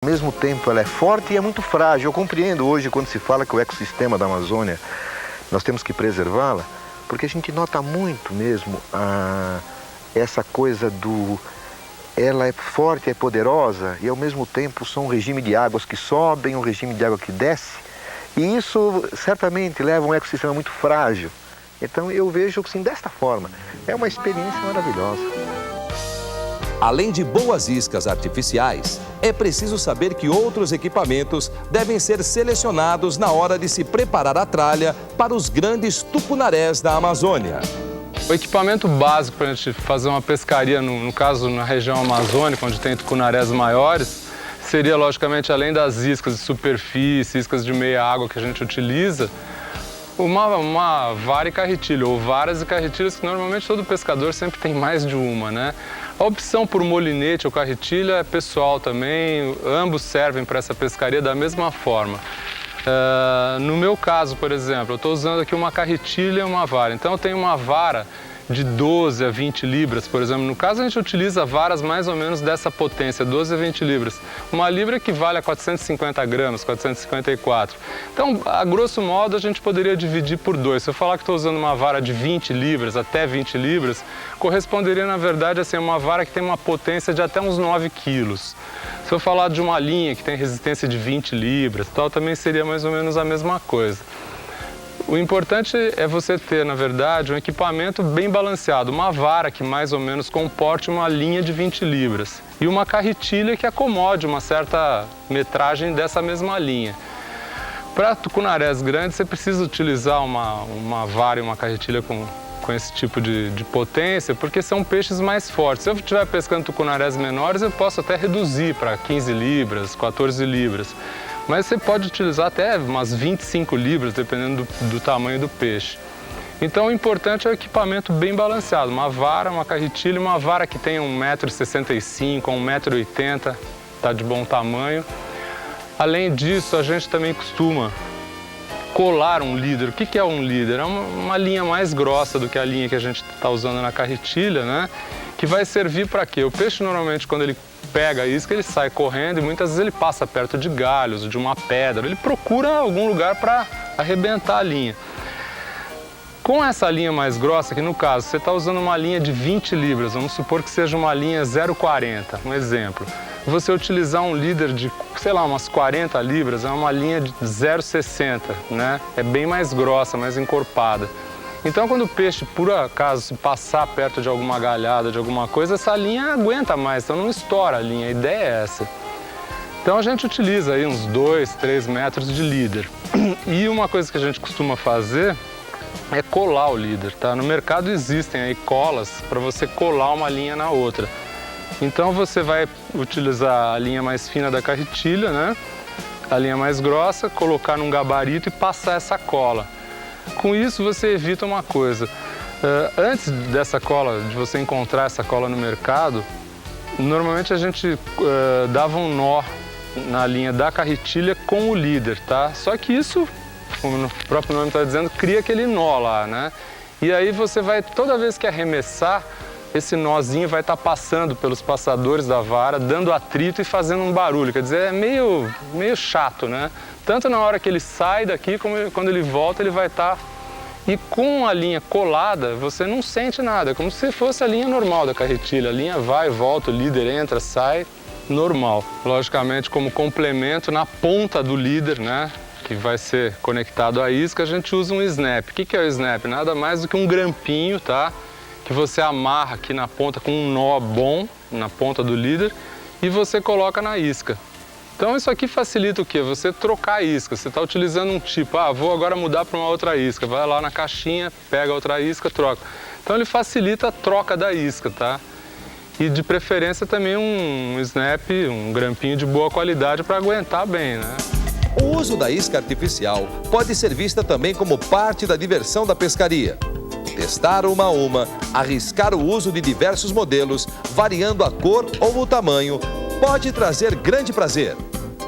Ao mesmo tempo, ela é forte e é muito frágil. Eu compreendo hoje quando se fala que o ecossistema da Amazônia, nós temos que preservá-la, porque a gente nota muito mesmo essa coisa do... Ela é forte, é poderosa e ao mesmo tempo são um regime de águas que sobem, um regime de água que desce. E isso certamente leva a um ecossistema muito frágil. Então eu vejo assim desta forma. É uma experiência maravilhosa. Além de boas iscas artificiais, é preciso saber que outros equipamentos devem ser selecionados na hora de se preparar a tralha para os grandes tucunarés da Amazônia. O equipamento básico para a gente fazer uma pescaria, no caso na região amazônica, onde tem tucunarés maiores, seria logicamente, além das iscas de superfície, iscas de meia água que a gente utiliza, uma vara e carretilha, ou varas e carretilhas, que normalmente todo pescador sempre tem mais de uma, né? A opção por molinete ou carretilha é pessoal também, ambos servem para essa pescaria da mesma forma. No meu caso, por exemplo, eu estou usando aqui uma carretilha e uma vara, então eu tenho uma vara de 12 a 20 libras, por exemplo. No caso, a gente utiliza varas mais ou menos dessa potência, 12 a 20 libras. Uma libra equivale a 450 gramas, 454. Então, a grosso modo, a gente poderia dividir por 2. Se eu falar que estou usando uma vara de 20 libras, até 20 libras, corresponderia, na verdade, assim, a uma vara que tem uma potência de até uns 9 quilos. Se eu falar de uma linha que tem resistência de 20 libras, tal, também seria mais ou menos a mesma coisa. O importante é você ter, na verdade, um equipamento bem balanceado, uma vara que mais ou menos comporte uma linha de 20 libras e uma carretilha que acomode uma certa metragem dessa mesma linha. Para tucunarés grandes, você precisa utilizar uma vara e uma carretilha com esse tipo de potência, porque são peixes mais fortes. Se eu estiver pescando tucunarés menores, eu posso até reduzir para 15 libras, 14 libras. Mas você pode utilizar até umas 25 libras, dependendo do tamanho do peixe. Então o importante é o equipamento bem balanceado. Uma vara, uma carretilha, uma vara que tenha 1,65 m, 1,80 m, está de bom tamanho. Além disso, a gente também costuma colar um líder. O que é um líder? É uma linha mais grossa do que a linha que a gente está usando na carretilha, né? Que vai servir para quê? O peixe normalmente, quando ele pega a isca, ele sai correndo e muitas vezes ele passa perto de galhos, de uma pedra, ele procura algum lugar para arrebentar a linha. Com essa linha mais grossa, que no caso você está usando uma linha de 20 libras, vamos supor que seja uma linha 0,40, um exemplo. Você utilizar um líder de, sei lá, umas 40 libras, é uma linha de 0,60, né? É bem mais grossa, mais encorpada. Então, quando o peixe, por acaso, se passar perto de alguma galhada, de alguma coisa, essa linha aguenta mais, então não estoura a linha, a ideia é essa. Então, a gente utiliza aí uns 2, 3 metros de líder. E uma coisa que a gente costuma fazer é colar o líder, tá? No mercado existem aí colas para você colar uma linha na outra. Então, você vai utilizar a linha mais fina da carretilha, né? A linha mais grossa, colocar num gabarito e passar essa cola. Com isso, você evita uma coisa. Antes dessa cola, de você encontrar essa cola no mercado, normalmente a gente dava um nó na linha da carretilha com o líder, tá? Só que isso, como o próprio nome está dizendo, cria aquele nó lá, né? E aí você vai, toda vez que arremessar, esse nozinho vai estar passando pelos passadores da vara, dando atrito e fazendo um barulho. Quer dizer, é meio chato, né? Tanto na hora que ele sai daqui, como quando ele volta, ele vai estar... E com a linha colada, você não sente nada, é como se fosse a linha normal da carretilha. A linha vai, volta, o líder entra, sai, normal. Logicamente, como complemento, na ponta do líder, né, que vai ser conectado à isca, a gente usa um snap. O que é o snap? Nada mais do que um grampinho, tá? Que você amarra aqui na ponta com um nó bom, na ponta do líder, e você coloca na isca. Então isso aqui facilita o quê? Você trocar a isca. Você está utilizando um tipo, vou agora mudar para uma outra isca. Vai lá na caixinha, pega outra isca, troca. Então ele facilita a troca da isca, tá? E de preferência também um snap, um grampinho de boa qualidade para aguentar bem, né? O uso da isca artificial pode ser vista também como parte da diversão da pescaria. Testar uma a uma, arriscar o uso de diversos modelos, variando a cor ou o tamanho, pode trazer grande prazer.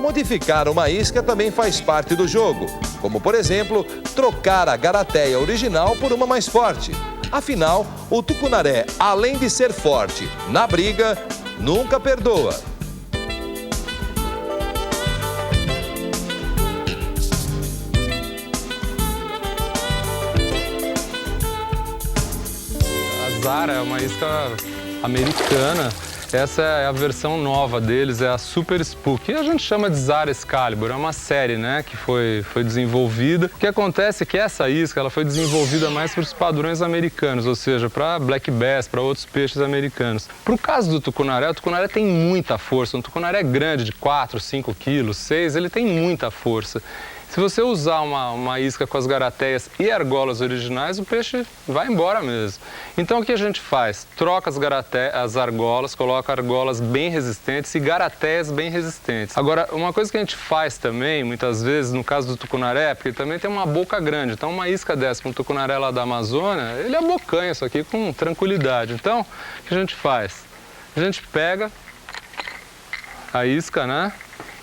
Modificar uma isca também faz parte do jogo, como por exemplo, trocar a garateia original por uma mais forte. Afinal, o tucunaré, além de ser forte na briga, nunca perdoa. Zara, é uma isca americana. Essa é a versão nova deles, é a Super Spook. E a gente chama de Zara Excalibur, é uma série, né, que foi desenvolvida. O que acontece é que essa isca ela foi desenvolvida mais para os padrões americanos, ou seja, para black bass, para outros peixes americanos. Para o caso do tucunaré, o tucunaré tem muita força. Um tucunaré grande, de 4, 5 quilos, 6, ele tem muita força. Se você usar uma isca com as garateias e argolas originais, o peixe vai embora mesmo. Então o que a gente faz? Troca as argolas, coloca argolas bem resistentes e garateias bem resistentes. Agora, uma coisa que a gente faz também, muitas vezes, no caso do tucunaré, porque ele também tem uma boca grande. Então uma isca dessa com um tucunaré lá da Amazônia, ele abocanha isso aqui com tranquilidade. Então, o que a gente faz? A gente pega a isca, né?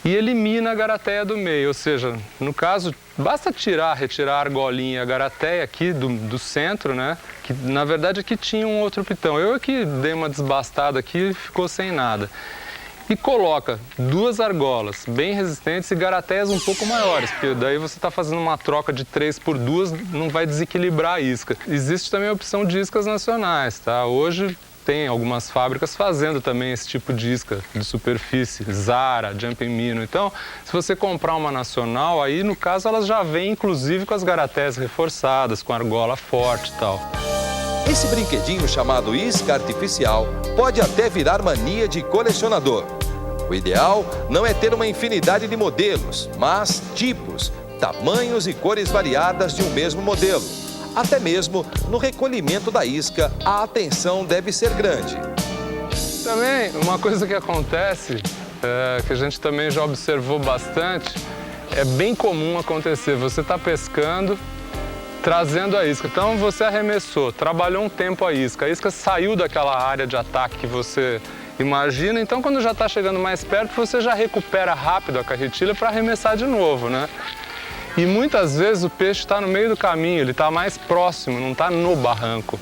E elimina a garateia do meio, ou seja, no caso, basta retirar a argolinha e a garateia aqui do centro, né? Que na verdade aqui tinha um outro pitão. Eu aqui dei uma desbastada aqui e ficou sem nada. E coloca 2 argolas bem resistentes e garateias um pouco maiores, porque daí você está fazendo uma troca de 3 por 2, não vai desequilibrar a isca. Existe também a opção de iscas nacionais, tá? Hoje tem algumas fábricas fazendo também esse tipo de isca de superfície, Zara, Jumping Minnow. Então, se você comprar uma nacional, aí no caso elas já vêm inclusive com as garateias reforçadas, com argola forte e tal. Esse brinquedinho chamado isca artificial pode até virar mania de colecionador. O ideal não é ter uma infinidade de modelos, mas tipos, tamanhos e cores variadas de um mesmo modelo. Até mesmo no recolhimento da isca, a atenção deve ser grande. Também, uma coisa que acontece, que a gente também já observou bastante, é bem comum acontecer. Você está pescando, trazendo a isca. Então você arremessou, trabalhou um tempo a isca saiu daquela área de ataque que você imagina. Então quando já está chegando mais perto, você já recupera rápido a carretilha para arremessar de novo, né? E muitas vezes o peixe está no meio do caminho, ele está mais próximo, não está no barranco.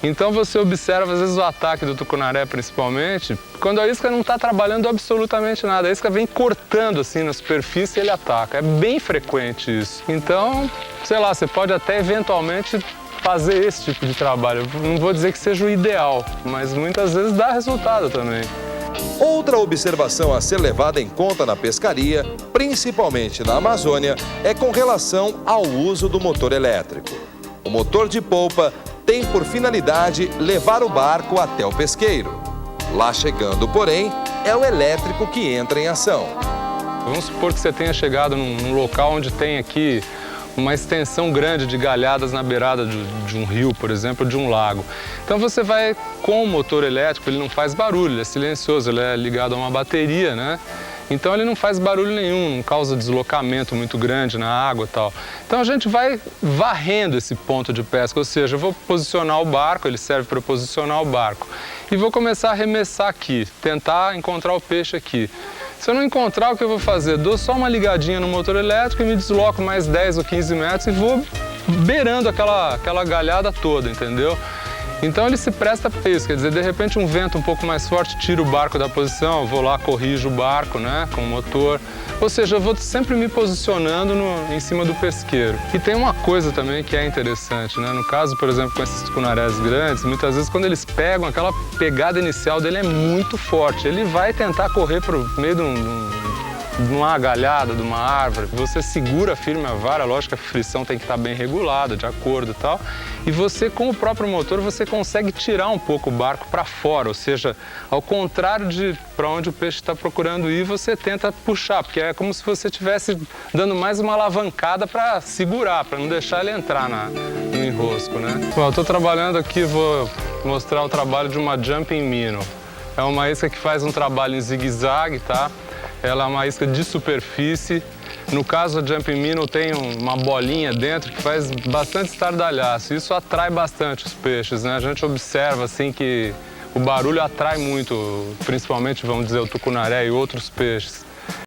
Então você observa às vezes o ataque do tucunaré principalmente, quando a isca não está trabalhando absolutamente nada, a isca vem cortando assim na superfície e ele ataca. É bem frequente isso. Então, sei lá, você pode até eventualmente fazer esse tipo de trabalho. Não vou dizer que seja o ideal, mas muitas vezes dá resultado também. Outra observação a ser levada em conta na pescaria, principalmente na Amazônia, é com relação ao uso do motor elétrico. O motor de polpa tem por finalidade levar o barco até o pesqueiro. Lá chegando, porém, é o elétrico que entra em ação. Vamos supor que você tenha chegado num local onde tem aqui uma extensão grande de galhadas na beirada de um rio, por exemplo, de um lago. Então você vai com o motor elétrico, ele não faz barulho, ele é silencioso, ele é ligado a uma bateria, né? Então ele não faz barulho nenhum, não causa deslocamento muito grande na água e tal. Então a gente vai varrendo esse ponto de pesca, ou seja, eu vou posicionar o barco, ele serve para posicionar o barco. E vou começar a arremessar aqui, tentar encontrar o peixe aqui. Se eu não encontrar, o que eu vou fazer? Dou só uma ligadinha no motor elétrico e me desloco mais 10 ou 15 metros e vou beirando aquela galhada toda, entendeu? Então ele se presta para isso, quer dizer, de repente um vento um pouco mais forte tira o barco da posição, eu vou lá, corrijo o barco, né, com o motor. Ou seja, eu vou sempre me posicionando em cima do pesqueiro. E tem uma coisa também que é interessante, né? No caso, por exemplo, com esses tucunarés grandes, muitas vezes quando eles pegam, aquela pegada inicial dele é muito forte. Ele vai tentar correr para o meio de uma galhada, de uma árvore. Você segura firme a vara, lógico que a frição tem que estar bem regulada, de acordo e tal. E você, com o próprio motor, você consegue tirar um pouco o barco para fora, ou seja, ao contrário de para onde o peixe está procurando ir, você tenta puxar, porque é como se você estivesse dando mais uma alavancada para segurar, para não deixar ele entrar no enrosco, né? Bom, eu estou trabalhando aqui, vou mostrar o trabalho de uma Jumping Minnow. É uma isca que faz um trabalho em zigue-zague, tá? Ela é uma isca de superfície. No caso, a Jumping Minnow tem uma bolinha dentro que faz bastante estardalhaço. Isso atrai bastante os peixes, né? A gente observa assim que o barulho atrai muito, principalmente, vamos dizer, o tucunaré e outros peixes.